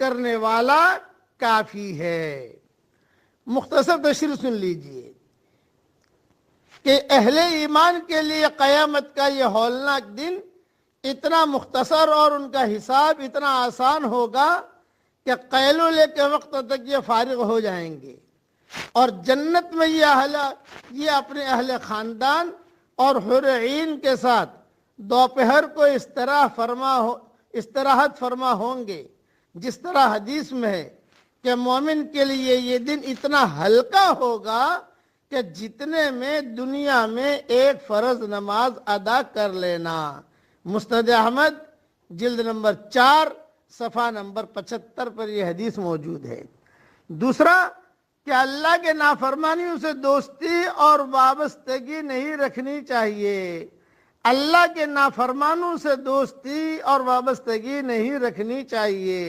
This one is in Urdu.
کرنے والا کافی ہے۔ مختصر تشریح سن لیجئے کہ اہل ایمان کے لیے قیامت کا یہ ہولناک دن اتنا مختصر اور ان کا حساب اتنا آسان ہوگا کہ قیلولے کے وقت تک یہ فارغ ہو جائیں گے، اور جنت میں یہ اپنے اہل خاندان اور حور عین کے ساتھ دوپہر کو استراحت فرما ہوں گے، جس طرح حدیث میں ہے کہ مومن کے لیے یہ دن اتنا ہلکا ہوگا کہ جتنے میں دنیا میں ایک فرض نماز ادا کر لینا۔ مسند احمد جلد نمبر 4 صفحہ نمبر 75 پر یہ حدیث موجود ہے۔ دوسرا کہ اللہ کے نافرمانیوں سے دوستی اور وابستگی نہیں رکھنی چاہیے، اللہ کے نافرمانوں سے دوستی اور وابستگی نہیں رکھنی چاہیے۔